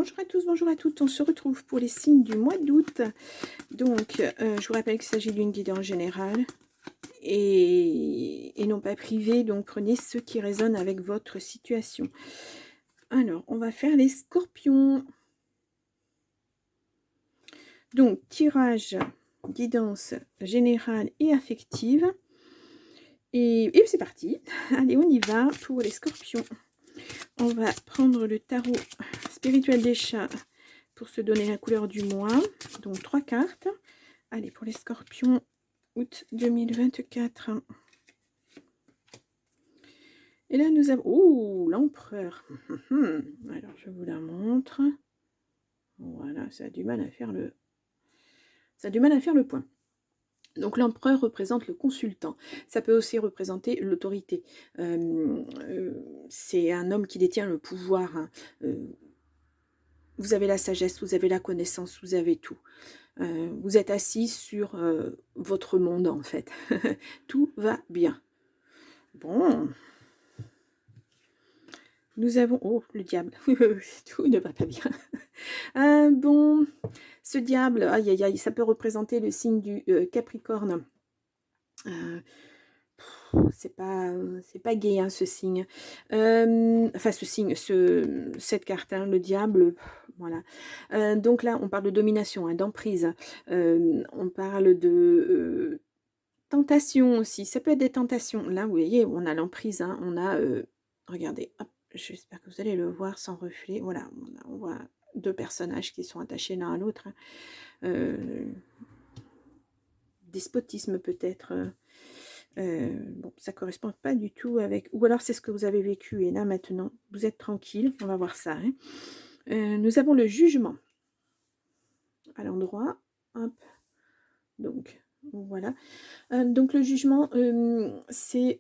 Bonjour à tous, bonjour à toutes, on se retrouve pour les signes du mois d'août. Donc, je vous rappelle qu'il s'agit d'une guidance générale et non pas privée, donc prenez ce qui résonne avec votre situation. Alors, on va faire les scorpions. Donc, tirage, guidance générale et affective. Et c'est parti, allez on y va pour les scorpions. On va prendre le tarot spirituel des chats pour se donner la couleur du mois. Donc 3 cartes. Allez, pour les scorpions, août 2024. Et là, nous avons... Oh, l'empereur. Alors, je vous la montre. Voilà, ça a du mal à faire le... Ça a du mal à faire le point. Donc l'empereur représente le consultant. Ça peut aussi représenter l'autorité. C'est un homme qui détient le pouvoir. Hein. Vous avez la sagesse, vous avez la connaissance, vous avez tout. Vous êtes assis sur votre monde en fait. Tout va bien. Bon. Nous avons... Oh, le diable. Tout ne va pas bien. Bon, ce diable, aïe aïe aïe, ça peut représenter le signe du Capricorne. C'est pas gai hein, ce signe. Enfin ce signe, cette carte, hein, le diable, voilà. Donc là, on parle de domination, hein, d'emprise. On parle de tentation aussi. Ça peut être des tentations. Là, vous voyez, on a l'emprise, hein, on a... regardez, hop, j'espère que vous allez le voir sans reflet. Voilà, on voit deux personnages qui sont attachés l'un à l'autre. Hein. Despotisme peut-être. Bon, ça correspond pas du tout avec... Ou alors c'est ce que vous avez vécu et là maintenant, vous êtes tranquille. On va voir ça. Hein. Nous avons le jugement à l'endroit. Hop. Donc, voilà. Donc le jugement, c'est...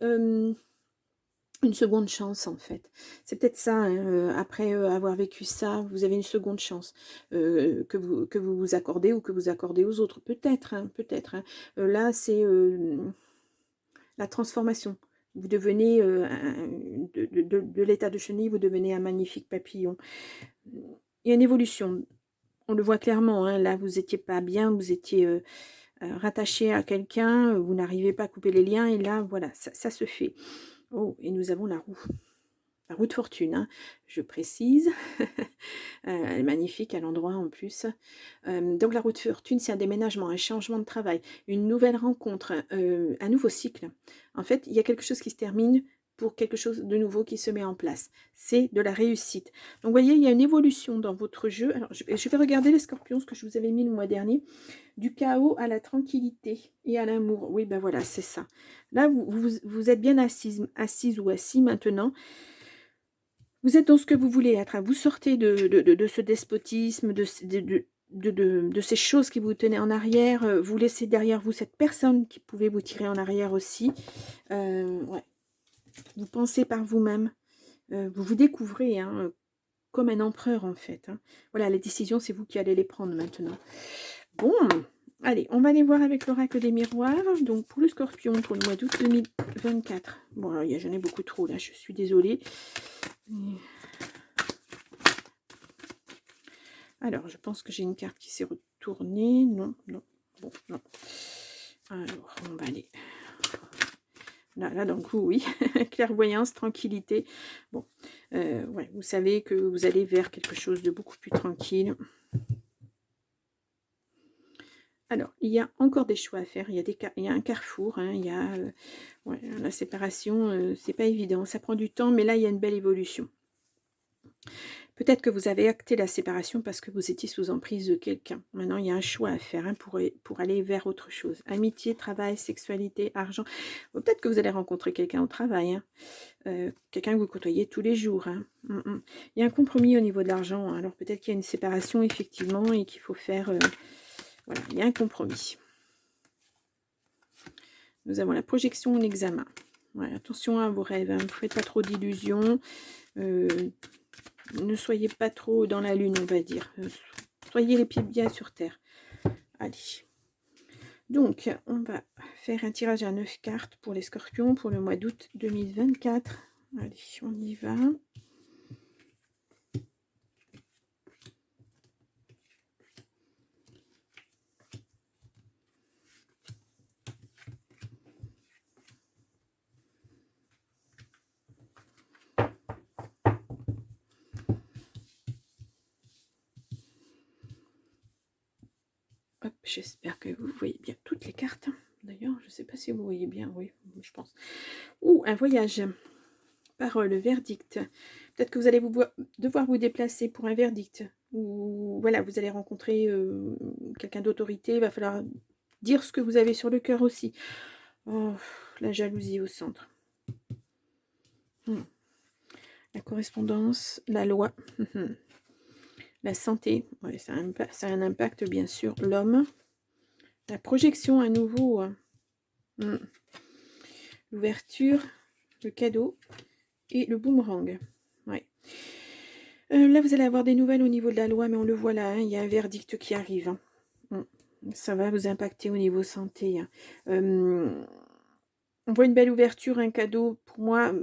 une seconde chance en fait. C'est peut-être ça, hein, après avoir vécu ça, vous avez une seconde chance que vous vous accordez ou que vous accordez aux autres. Peut-être, hein, peut-être. Hein. Là, c'est la transformation. Vous devenez, de l'état de chenille, vous devenez un magnifique papillon. Il y a une évolution. On le voit clairement. Hein. Là, vous n'étiez pas bien, vous étiez rattaché à quelqu'un, vous n'arrivez pas à couper les liens. Et là, voilà, ça se fait. Oh, et nous avons la roue. La roue de fortune, hein, je précise. Elle est magnifique à l'endroit en plus. Donc la roue de fortune, c'est un déménagement, un changement de travail, une nouvelle rencontre, un nouveau cycle. En fait, il y a quelque chose qui se termine pour quelque chose de nouveau qui se met en place. C'est de la réussite. Donc vous voyez, il y a une évolution dans votre jeu. Alors, je vais regarder les scorpions, ce que je vous avais mis le mois dernier. Du chaos à la tranquillité et à l'amour. Oui, ben voilà, c'est ça. Là, vous êtes bien assise ou assis maintenant. Vous êtes dans ce que vous voulez être. Vous sortez de ce despotisme, de ces choses qui vous tenaient en arrière. Vous laissez derrière vous cette personne qui pouvait vous tirer en arrière aussi. Ouais. Vous pensez par vous-même. Vous vous découvrez hein, comme un empereur en fait. Hein. Voilà, les décisions, c'est vous qui allez les prendre maintenant. Bon, allez, on va aller voir avec l'oracle des miroirs. Donc pour le scorpion, pour le mois d'août 2024. Bon, alors j'en ai beaucoup trop là, je suis désolée. Alors, je pense que j'ai une carte qui s'est retournée. Non, non, bon, non. Alors, on va aller... Là, d'un coup, oui. Clairvoyance, tranquillité. Bon, ouais, vous savez que vous allez vers quelque chose de beaucoup plus tranquille. Alors, il y a encore des choix à faire. Il y a un carrefour. Hein, il y a ouais, la séparation, c'est pas évident. Ça prend du temps, mais là, il y a une belle évolution. Peut-être que vous avez acté la séparation parce que vous étiez sous emprise de quelqu'un. Maintenant, il y a un choix à faire hein, pour aller vers autre chose. Amitié, travail, sexualité, argent. Peut-être que vous allez rencontrer quelqu'un au travail. Hein. Quelqu'un que vous côtoyez tous les jours. Hein. Il y a un compromis au niveau de l'argent. Hein. Alors peut-être qu'il y a une séparation effectivement et qu'il faut faire... voilà, il y a un compromis. Nous avons la projection, l'examen. Ouais, attention à vos rêves. Hein. Ne faites pas trop d'illusions. Ne soyez pas trop dans la lune, on va dire. Soyez les pieds bien sur terre. Allez. Donc, on va faire un tirage à 9 cartes pour les scorpions pour le mois d'août 2024. Allez, on y va. Hop, j'espère que vous voyez bien toutes les cartes. D'ailleurs, je ne sais pas si vous voyez bien. Oui, je pense. Ou un voyage. Parole, verdict. Peut-être que vous allez devoir vous déplacer pour un verdict. Ou voilà, vous allez rencontrer quelqu'un d'autorité. Il va falloir dire ce que vous avez sur le cœur aussi. Oh, la jalousie au centre. La correspondance, la loi. La santé. Ouais, ça a un impact, bien sûr. L'homme. La projection à nouveau. L'ouverture. Le cadeau. Et le boomerang. Ouais. Là, vous allez avoir des nouvelles au niveau de la loi, mais on le voit là, hein, il y a un verdict qui arrive. Hein. Ça va vous impacter au niveau santé. Hein. On voit une belle ouverture, un cadeau. Pour moi,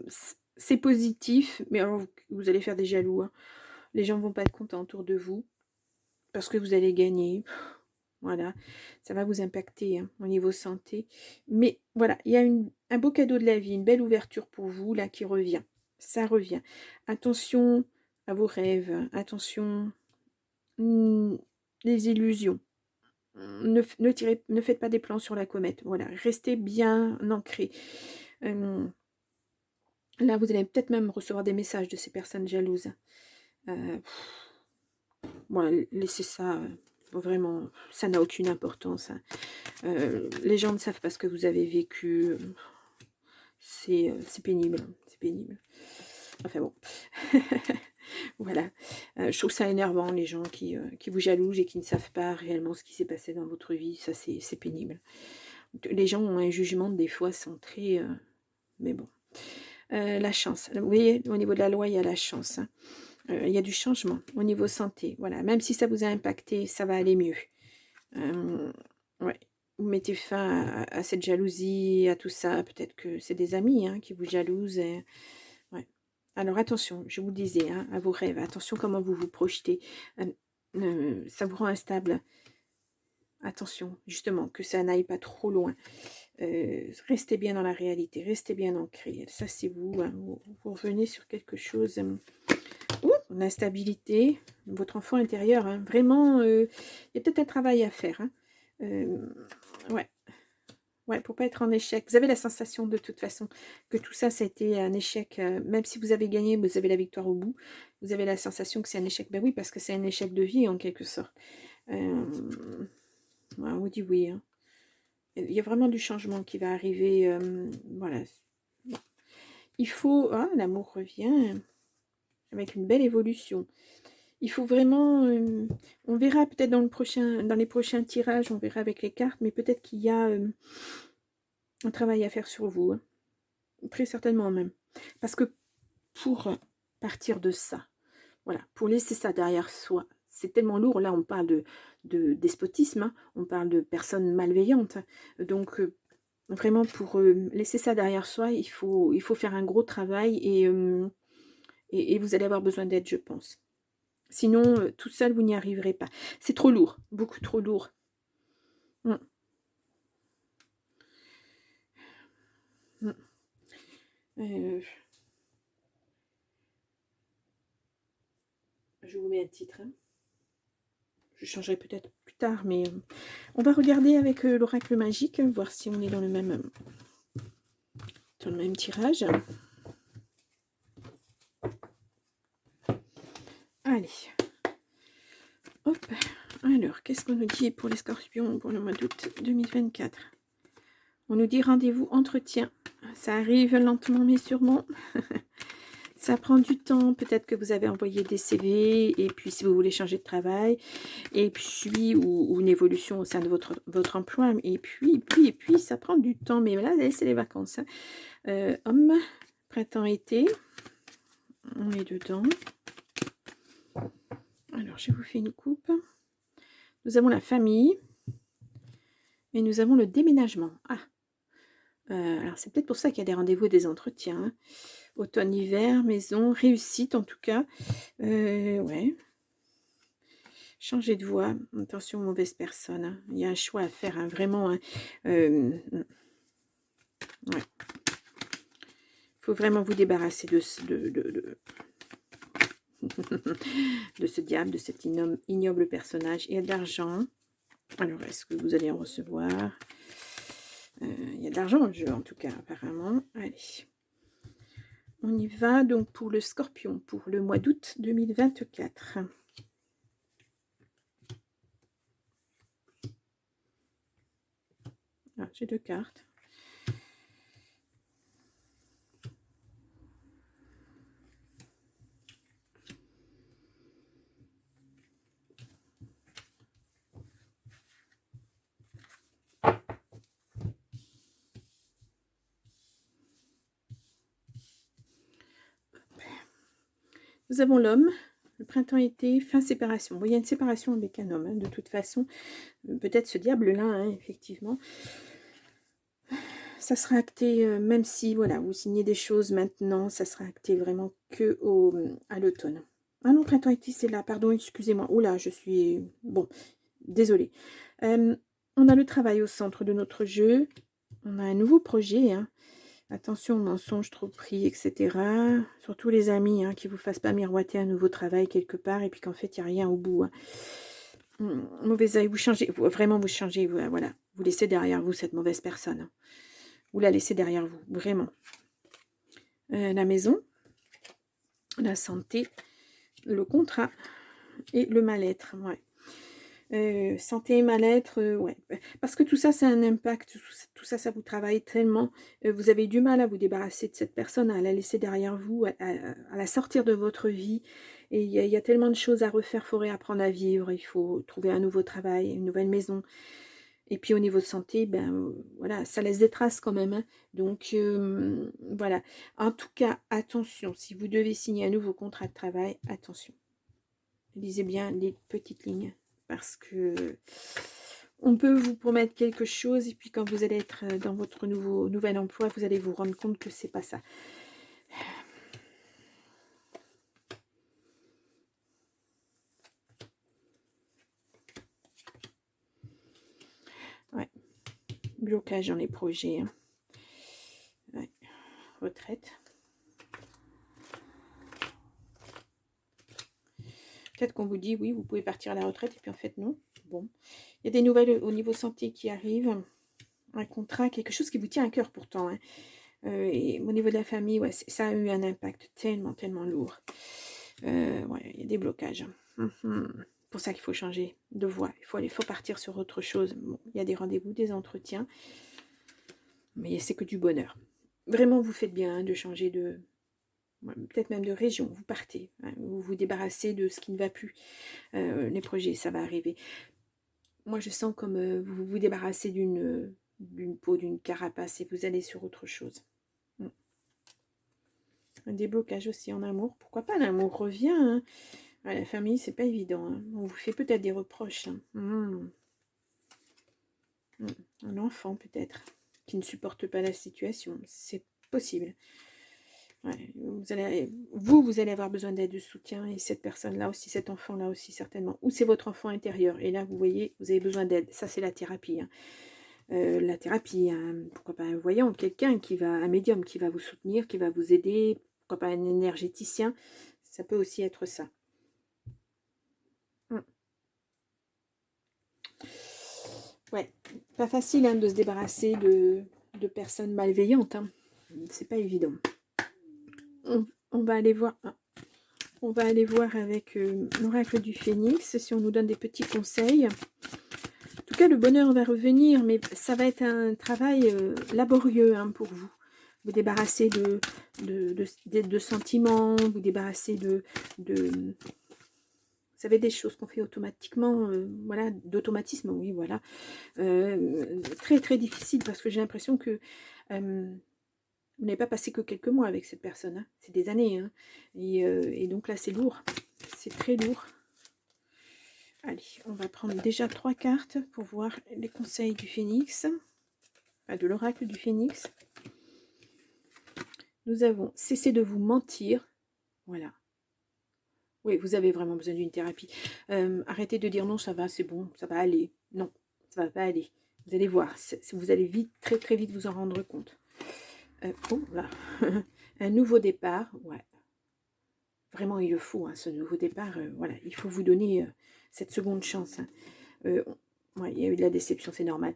c'est positif, mais alors vous allez faire des jaloux. Hein. Les gens ne vont pas être contents autour de vous parce que vous allez gagner. Voilà, ça va vous impacter hein, au niveau santé. Mais voilà, il y a un beau cadeau de la vie, une belle ouverture pour vous là qui revient. Ça revient. Attention à vos rêves, attention les illusions. Ne faites pas des plans sur la comète. Voilà, restez bien ancrés. Là, vous allez peut-être même recevoir des messages de ces personnes jalouses. Voilà, laissez ça. Vraiment, ça n'a aucune importance. Hein. Les gens ne savent pas ce que vous avez vécu. C'est pénible. C'est pénible. Enfin bon. Voilà. Je trouve ça énervant, les gens qui vous jalousent et qui ne savent pas réellement ce qui s'est passé dans votre vie. Ça, c'est pénible. Les gens ont un jugement, des fois, sont très... mais bon. La chance. Vous voyez, au niveau de la loi, il y a la chance. Hein. Il y a du changement au niveau santé. Voilà. Même si ça vous a impacté, ça va aller mieux. Ouais. Vous mettez fin à cette jalousie, à tout ça. Peut-être que c'est des amis hein, qui vous jalousent. Et... ouais. Alors attention, je vous le disais, hein, à vos rêves. Attention comment vous vous projetez. Ça vous rend instable. Attention, justement, que ça n'aille pas trop loin. Restez bien dans la réalité. Restez bien ancré. Ça, c'est vous, hein, vous revenez sur quelque chose... l'instabilité, votre enfant intérieur, hein, vraiment, il y a peut-être un travail à faire. Hein. Ouais, pour pas être en échec. Vous avez la sensation de toute façon que tout ça, ça a été un échec. Même si vous avez gagné, vous avez la victoire au bout. Vous avez la sensation que c'est un échec. Ben oui, parce que c'est un échec de vie en quelque sorte. On vous dit oui. Hein. Il y a vraiment du changement qui va arriver. Voilà. Il faut... Ah, l'amour revient avec une belle évolution. Il faut vraiment, on verra peut-être dans les prochains tirages, on verra avec les cartes, mais peut-être qu'il y a un travail à faire sur vous. Hein. Très certainement même. Parce que pour partir de ça, voilà, pour laisser ça derrière soi, c'est tellement lourd. Là, on parle de despotisme, hein, on parle de personnes malveillantes. Donc, vraiment, pour laisser ça derrière soi, il faut faire un gros travail et vous allez avoir besoin d'aide, je pense. Sinon, tout seul, vous n'y arriverez pas. C'est trop lourd, beaucoup trop lourd. Je vous mets un titre. Hein. Je changerai peut-être plus tard, mais on va regarder avec l'oracle magique, voir si on est dans le même tirage. Allez. Hop. Alors, qu'est-ce qu'on nous dit pour les scorpions pour le mois d'août 2024? On nous dit rendez-vous entretien. Ça arrive lentement mais sûrement. Ça prend du temps. Peut-être que vous avez envoyé des CV et puis si vous voulez changer de travail et puis ou une évolution au sein de votre emploi et puis ça prend du temps. Mais là, c'est les vacances. Hein. Homme, printemps-été. On est dedans. Alors, je vous fais une coupe. Nous avons la famille. Et nous avons le déménagement. Ah. Alors, c'est peut-être pour ça qu'il y a des rendez-vous et des entretiens. Hein. Automne, hiver, maison, réussite en tout cas. Ouais. Changer de voie. Attention aux mauvaises personnes. Hein. Il y a un choix à faire. Hein. Vraiment. Hein. Ouais. Il faut vraiment vous débarrasser de ce diable, de cet ignoble personnage. Il y a de l'argent. Alors, est-ce que vous allez en recevoir? Il y a de l'argent en jeu, en tout cas, apparemment. Allez, on y va donc pour le Scorpion, pour le mois d'août 2024. Ah, j'ai 2 cartes. Nous avons l'homme, le printemps-été, fin séparation. Bon, il y a une séparation avec un homme, hein, de toute façon. Peut-être ce diable-là, hein, effectivement. Ça sera acté, même si, voilà, vous signez des choses maintenant, ça sera acté vraiment que à l'automne. Ah non, printemps-été, c'est là, pardon, excusez-moi. Oula, je suis... Bon, désolée. On a le travail au centre de notre jeu. On a un nouveau projet, hein. Attention aux mensonges, trop pris, etc. Surtout les amis, hein, qui ne vous fassent pas miroiter un nouveau travail quelque part et puis qu'en fait, il n'y a rien au bout. Hein. Mauvais œil, vous changez, vraiment vous changez, voilà. Vous laissez derrière vous cette mauvaise personne. Hein. Vous la laissez derrière vous, vraiment. La maison, la santé, le contrat et le mal-être, ouais. Santé et mal-être, ouais. Parce que tout ça, c'est un impact, tout ça, ça vous travaille tellement. Vous avez du mal à vous débarrasser de cette personne, à la laisser derrière vous, à la sortir de votre vie. Et il y a tellement de choses à refaire, il faut réapprendre à vivre, il faut trouver un nouveau travail, une nouvelle maison. Et puis au niveau de santé, ben voilà, ça laisse des traces quand même. Hein. Donc voilà. En tout cas, attention, si vous devez signer un nouveau contrat de travail, attention. Lisez bien les petites lignes parce que on peut vous promettre quelque chose et puis quand vous allez être dans votre nouvel emploi, vous allez vous rendre compte que c'est pas ça. Ouais. Blocage dans les projets. Hein. Ouais. Retraite. Peut-être qu'on vous dit oui, vous pouvez partir à la retraite et puis en fait non. Bon, il y a des nouvelles au niveau santé qui arrivent. Un contrat, quelque chose qui vous tient à cœur pourtant. Hein. Et au niveau de la famille, ouais, ça a eu un impact tellement, tellement lourd. Ouais, il y a des blocages. Pour ça qu'il faut changer de voie. Il faut partir sur autre chose. Bon, il y a des rendez-vous, des entretiens. Mais c'est que du bonheur. Vraiment, vous faites bien hein, de changer de... Peut-être même de région. Vous partez. Hein, vous vous débarrassez de ce qui ne va plus. Les projets, ça va arriver. Moi, je sens comme vous vous débarrassez d'une peau, d'une carapace et vous allez sur autre chose. Un déblocage aussi en amour. Pourquoi pas, l'amour revient. Hein. À la famille, c'est pas évident. Hein. On vous fait peut-être des reproches. Hein. Un enfant, peut-être, qui ne supporte pas la situation. C'est possible. Ouais. Vous allez avoir besoin d'aide, de soutien. Et cette personne-là aussi, cet enfant-là aussi, certainement. Ou c'est votre enfant intérieur. Et là, vous voyez, vous avez besoin d'aide. Ça, c'est la thérapie. Hein. La thérapie, hein. Pourquoi pas un voyant, quelqu'un un médium qui va vous soutenir, qui va vous aider. Pourquoi pas un énergéticien. Ça peut aussi être ça. Ouais, pas facile hein, de se débarrasser de personnes malveillantes. Hein. C'est pas évident. On va aller voir. On va aller voir avec l'oracle du Phénix si on nous donne des petits conseils. En tout cas, le bonheur va revenir, mais ça va être un travail laborieux hein, pour vous. Vous débarrasser de sentiments, vous débarrasser vous savez, des choses qu'on fait automatiquement, voilà, d'automatisme, oui, voilà. Très, très difficile parce que j'ai l'impression que vous n'avez pas passé que quelques mois avec cette personne. Hein. C'est des années. Hein. Et donc là, c'est lourd. C'est très lourd. Allez, on va prendre déjà 3 cartes pour voir les conseils du Phénix. Enfin, de l'oracle du Phénix. Nous avons cessé de vous mentir. Voilà. Oui, vous avez vraiment besoin d'une thérapie. Arrêtez de dire non, ça va, c'est bon, ça va aller. Non, ça va pas aller. Vous allez voir, vous allez vite, très très vite vous en rendre compte. Oh là, un nouveau départ, ouais. Vraiment, il le faut, hein, ce nouveau départ. Voilà, il faut vous donner cette seconde chance. Hein. Ouais, il y a eu de la déception, c'est normal.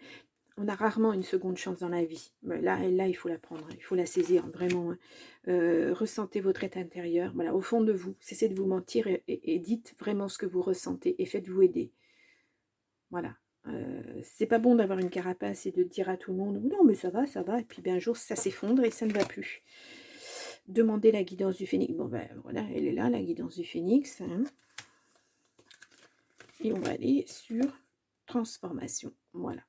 On a rarement une seconde chance dans la vie. Là, il faut la prendre, hein, il faut la saisir, vraiment. Hein. Ressentez votre état intérieur, voilà, au fond de vous. Cessez de vous mentir et dites vraiment ce que vous ressentez et faites-vous aider. Voilà. C'est pas bon d'avoir une carapace et de dire à tout le monde non mais ça va, et puis bien un jour ça s'effondre et ça ne va plus. Demandez la guidance du phénix. Bon ben voilà, elle est là, la guidance du phénix. Hein. Et on va aller sur transformation. Voilà.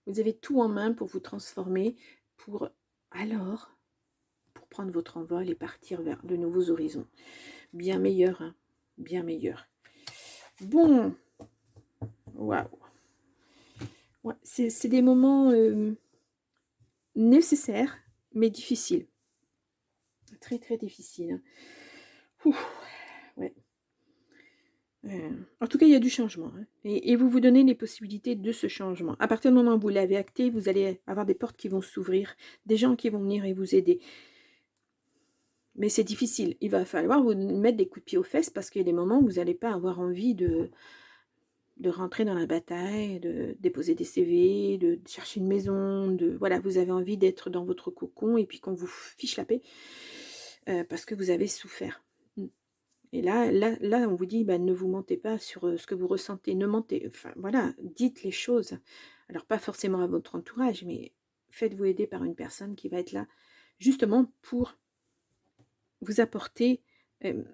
Vous avez tout en main pour vous transformer, pour prendre votre envol et partir vers de nouveaux horizons. Bien meilleur, hein, bien meilleur. Bon, waouh. Ouais, c'est des moments nécessaires, mais difficiles. Très, très difficiles. Hein. Ouh, ouais. En tout cas, il y a du changement. Hein. Et vous vous donnez les possibilités de ce changement. À partir du moment où vous l'avez acté, vous allez avoir des portes qui vont s'ouvrir, des gens qui vont venir et vous aider. Mais c'est difficile. Il va falloir vous mettre des coups de pied aux fesses parce qu'il y a des moments où vous n'allez pas avoir envie de rentrer dans la bataille, de déposer des CV, de chercher une maison, voilà, vous avez envie d'être dans votre cocon et puis qu'on vous fiche la paix parce que vous avez souffert. Et là, on vous dit, bah, ne vous mentez pas sur ce que vous ressentez, ne mentez, enfin voilà, dites les choses. Alors pas forcément à votre entourage, mais faites-vous aider par une personne qui va être là justement pour vous apporter. Elle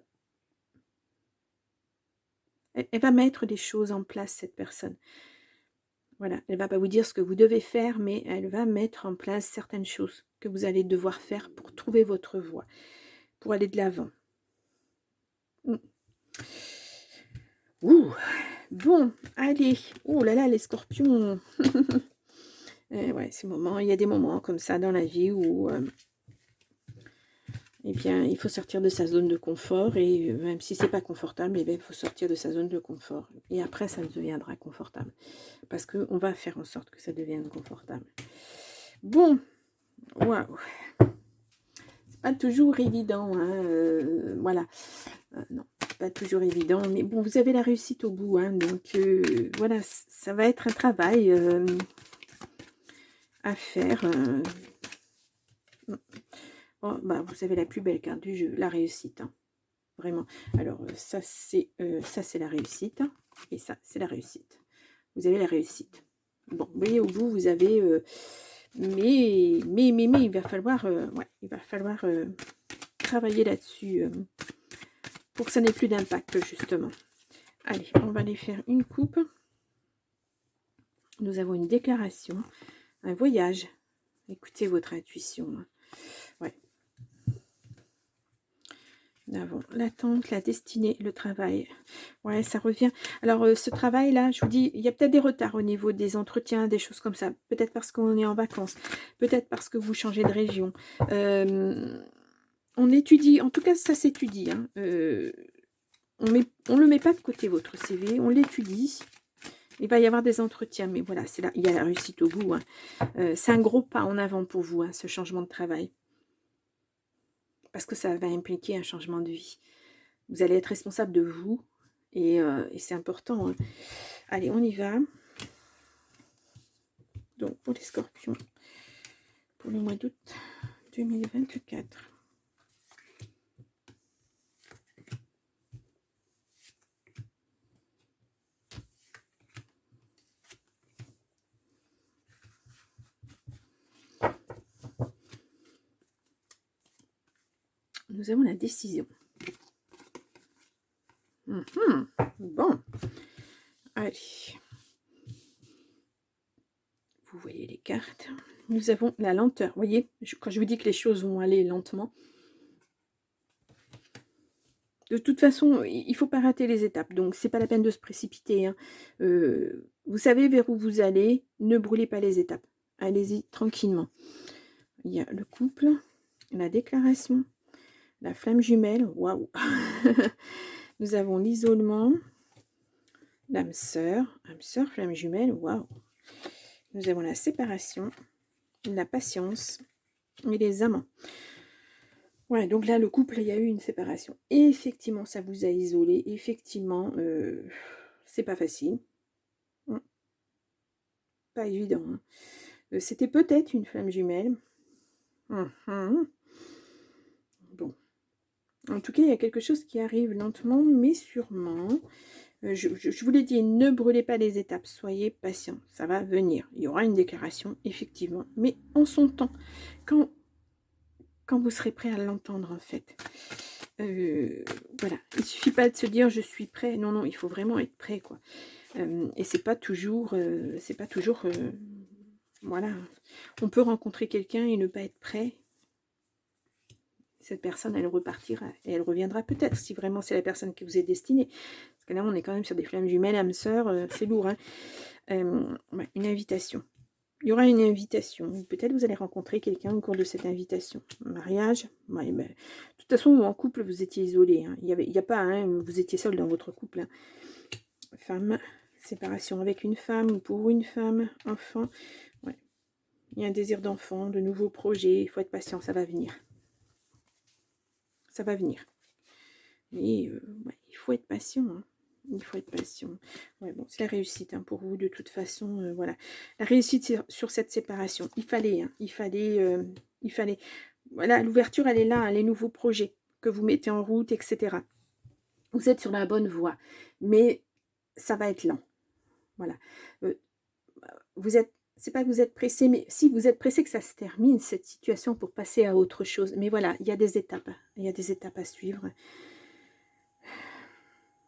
va mettre des choses en place, cette personne. Voilà, elle ne va pas vous dire ce que vous devez faire, mais elle va mettre en place certaines choses que vous allez devoir faire pour trouver votre voie, pour aller de l'avant. Ouh, bon, allez. Oh là là, les scorpions. Ouais, il y a des moments comme ça dans la vie où eh bien, il faut sortir de sa zone de confort et même si c'est pas confortable, eh bien, il faut sortir de sa zone de confort. Et après, ça deviendra confortable. Parce qu'on va faire en sorte que ça devienne confortable. Bon, waouh. C'est pas toujours évident, hein, voilà. Non, pas toujours évident, mais bon, vous avez la réussite au bout, hein, donc voilà, ça va être un travail à faire. Oh, bah, vous avez la plus belle carte du jeu, la réussite, hein, vraiment. Alors, ça, c'est la réussite, hein, et ça, c'est la réussite. Vous avez la réussite. Bon, vous voyez, au bout, vous avez... mais, il va falloir, travailler là-dessus pour que ça n'ait plus d'impact, justement. Allez, on va aller faire une coupe. Nous avons une déclaration, un voyage. Écoutez votre intuition. Hein. Ouais. Nous avons l'attente, la destinée, le travail. Ouais, ça revient. Alors, ce travail-là, je vous dis, il y a peut-être des retards au niveau des entretiens, des choses comme ça. Peut-être parce qu'on est en vacances. Peut-être parce que vous changez de région. On étudie, en tout cas, ça s'étudie. Hein. On ne le met pas de côté, votre CV. On l'étudie. Il va y avoir des entretiens, mais voilà, c'est là, il y a la réussite au bout. Hein. C'est un gros pas en avant pour vous, hein, ce changement de travail. Parce que ça va impliquer un changement de vie. Vous allez être responsable de vous, et c'est important. Hein. Allez, on y va. Donc, pour les scorpions, pour le mois d'août 2024. Nous avons la décision. Bon. Allez. Vous voyez les cartes. Nous avons la lenteur. Vous voyez, quand je vous dis que les choses vont aller lentement, de toute façon, il ne faut pas rater les étapes. Donc, c'est pas la peine de se précipiter. Hein. Vous savez vers où vous allez. Ne brûlez pas les étapes. Allez-y tranquillement. Il y a le couple, la déclaration, la flamme jumelle. Waouh. Nous avons l'isolement, l'âme sœur, flamme jumelle. Waouh. Nous avons la séparation, la patience et les amants. Ouais, donc là, le couple, il y a eu une séparation. Et effectivement, ça vous a isolé. Effectivement, c'est pas facile. pas évident. Hein. C'était peut-être une flamme jumelle. Mhm. Bon. En tout cas, il y a quelque chose qui arrive lentement, mais sûrement. Je vous l'ai dit, ne brûlez pas les étapes, soyez patient, ça va venir. Il y aura une déclaration, effectivement, mais en son temps, quand, quand vous serez prêt à l'entendre, en fait. Voilà, il suffit pas de se dire je suis prêt. Non, non, il faut vraiment être prêt, quoi. Et c'est pas toujours, voilà. On peut rencontrer quelqu'un et ne pas être prêt. Cette personne, elle repartira et elle reviendra peut-être si vraiment c'est la personne qui vous est destinée. Parce que là, on est quand même sur des flammes jumelles, âme sœur, c'est lourd. Hein. Ouais, une invitation. Il y aura une invitation. Peut-être vous allez rencontrer quelqu'un au cours de cette invitation. Mariage, ouais, ben, de toute façon, en couple, vous étiez isolé. Hein. Il y a pas, hein, vous étiez seul dans votre couple. Hein. Femme, séparation avec une femme ou pour une femme, enfant. Ouais. Il y a un désir d'enfant, de nouveaux projets. Il faut être patient, ça va venir. Ça va venir. Mais ouais, il faut être patient. Hein. Il faut être patient. Ouais, bon, c'est la réussite hein, pour vous de toute façon. Voilà, la réussite sur cette séparation. Il fallait, hein, il fallait. Voilà, l'ouverture, elle est là. Hein, les nouveaux projets que vous mettez en route, etc. Vous êtes sur la bonne voie, mais ça va être lent. Voilà. Vous êtes. C'est pas que vous êtes pressé, mais si vous êtes pressé que ça se termine cette situation pour passer à autre chose. Mais voilà, il y a des étapes. Il y a des étapes à suivre.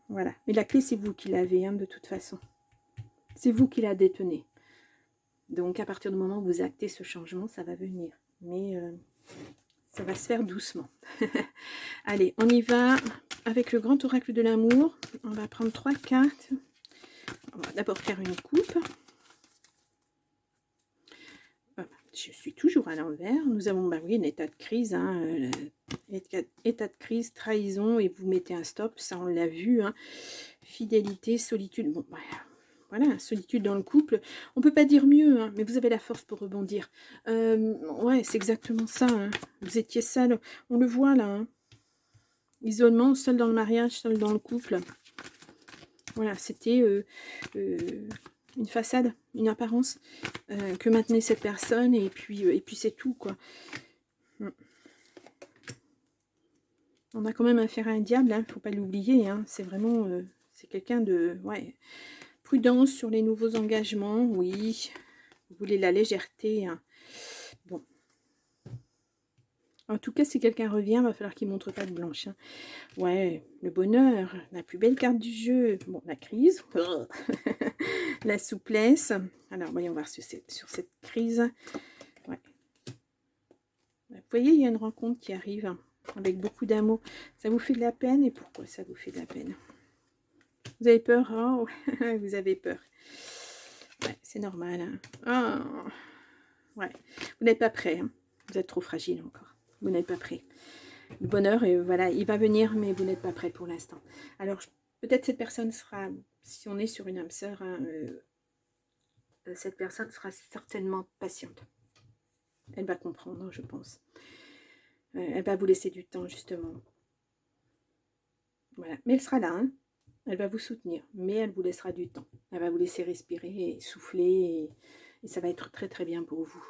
Voilà. Mais la clé, c'est vous qui l'avez, hein, de toute façon. C'est vous qui la détenez. Donc, à partir du moment où vous actez ce changement, ça va venir. Mais ça va se faire doucement. Allez, on y va avec le grand oracle de l'amour. On va prendre 3 cartes. On va d'abord faire une coupe. Voilà. Je suis toujours à l'envers. Nous avons, bah oui, un état de crise. Hein, état de crise, trahison, et vous mettez un stop. Ça, on l'a vu. Hein. Fidélité, solitude. Bon, voilà, solitude dans le couple. On peut pas dire mieux, hein, mais vous avez la force pour rebondir. Ouais, c'est exactement ça. Hein. Vous étiez seul. On le voit là. Hein. Isolement, seul dans le mariage, seul dans le couple. Voilà, c'était une façade, une apparence que maintenait cette personne, et puis c'est tout, quoi. On a quand même affaire à un diable, hein, faut pas l'oublier. Hein. C'est vraiment, c'est quelqu'un de, ouais, prudence sur les nouveaux engagements, oui. Vous voulez la légèreté. Hein. Bon. En tout cas, si quelqu'un revient, il va falloir qu'il ne montre pas de blanche. Hein. Ouais, le bonheur, la plus belle carte du jeu. Bon, la crise. La souplesse. Alors, voyons voir sur cette crise. Ouais. Vous voyez, il y a une rencontre qui arrive hein, avec beaucoup d'amour. Ça vous fait de la peine. Et pourquoi ça vous fait de la peine? Vous avez peur? Oh, vous avez peur. Ouais, c'est normal. Hein. Oh. Ouais. Vous n'êtes pas prêt. Hein. Vous êtes trop fragile encore. Vous n'êtes pas prêt. Le bonheur, voilà, il va venir, mais vous n'êtes pas prêt pour l'instant. Alors, peut-être cette personne sera, si on est sur une âme sœur, hein, cette personne sera certainement patiente. Elle va comprendre, je pense. Elle va vous laisser du temps, justement. Voilà, mais elle sera là, hein. Elle va vous soutenir, mais elle vous laissera du temps. Elle va vous laisser respirer et souffler, et ça va être très très bien pour vous.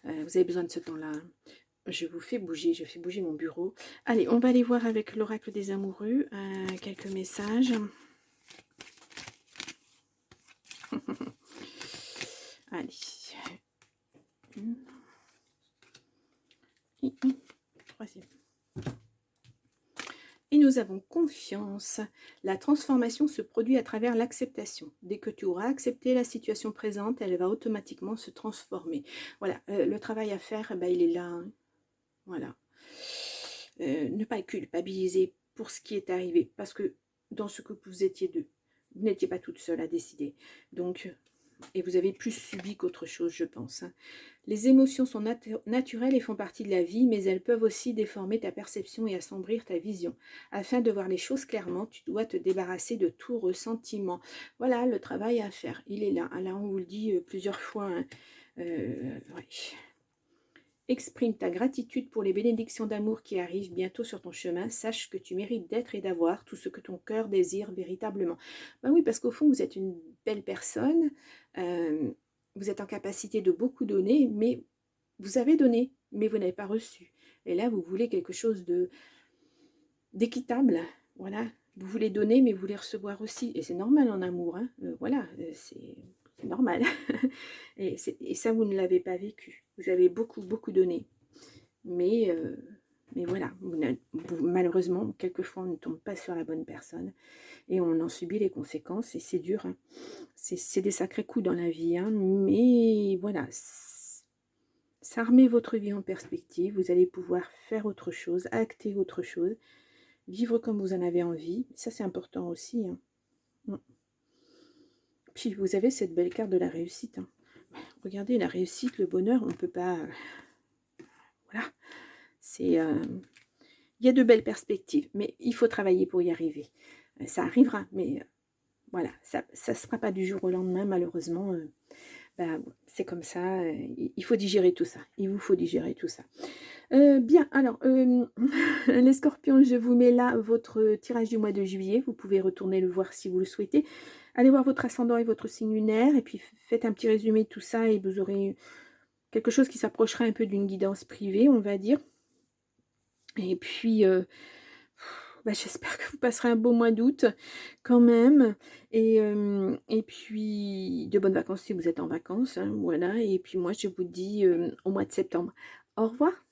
Vous avez besoin de ce temps-là. Hein. Je vous fais bouger, je fais bouger mon bureau. Allez, on va aller voir avec l'oracle des amoureux quelques messages. Allez. Troisième. Et nous avons confiance. La transformation se produit à travers l'acceptation. Dès que tu auras accepté la situation présente, elle va automatiquement se transformer. Voilà, le travail à faire, ben, il est là. Hein. Voilà. Ne pas culpabiliser pour ce qui est arrivé. Parce que dans ce couple, vous étiez deux. Vous n'étiez pas toute seule à décider. Donc, et vous avez plus subi qu'autre chose, je pense. Hein. Les émotions sont naturelles et font partie de la vie, mais elles peuvent aussi déformer ta perception et assombrir ta vision. Afin de voir les choses clairement, tu dois te débarrasser de tout ressentiment. Voilà le travail à faire. Il est là. Là, on vous le dit plusieurs fois. Hein. Ouais. Exprime ta gratitude pour les bénédictions d'amour qui arrivent bientôt sur ton chemin. Sache que tu mérites d'être et d'avoir tout ce que ton cœur désire véritablement. Ben oui, parce qu'au fond, vous êtes une belle personne. vous êtes en capacité de beaucoup donner, mais vous avez donné, mais vous n'avez pas reçu. Et là, vous voulez quelque chose d'équitable, voilà. Vous voulez donner, mais vous voulez recevoir aussi. Et c'est normal en amour, hein. Voilà, c'est normal. Et ça, vous ne l'avez pas vécu. Vous avez beaucoup, beaucoup donné. Mais voilà, malheureusement, quelquefois, on ne tombe pas sur la bonne personne. Et on en subit les conséquences. Et c'est dur, hein. C'est des sacrés coups dans la vie, hein. Mais voilà, ça remet votre vie en perspective. Vous allez pouvoir faire autre chose, acter autre chose. Vivre comme vous en avez envie, ça c'est important aussi, hein. Puis vous avez cette belle carte de la réussite, hein. Regardez, la réussite, le bonheur, on ne peut pas... voilà, c'est... il y a de belles perspectives, mais il faut travailler pour y arriver. Ça arrivera, mais voilà, ça ne se fera pas du jour au lendemain, malheureusement. Ben, c'est comme ça, il faut digérer tout ça. Il vous faut digérer tout ça. Bien, alors, les scorpions, je vous mets là votre tirage du mois de juillet. Vous pouvez retourner le voir si vous le souhaitez. Allez voir votre ascendant et votre signe lunaire, et puis faites un petit résumé de tout ça, et vous aurez quelque chose qui s'approchera un peu d'une guidance privée, on va dire. Et puis, bah, j'espère que vous passerez un beau mois d'août quand même. Et puis, de bonnes vacances si vous êtes en vacances, hein, voilà. Et puis moi, je vous dis au mois de septembre. Au revoir.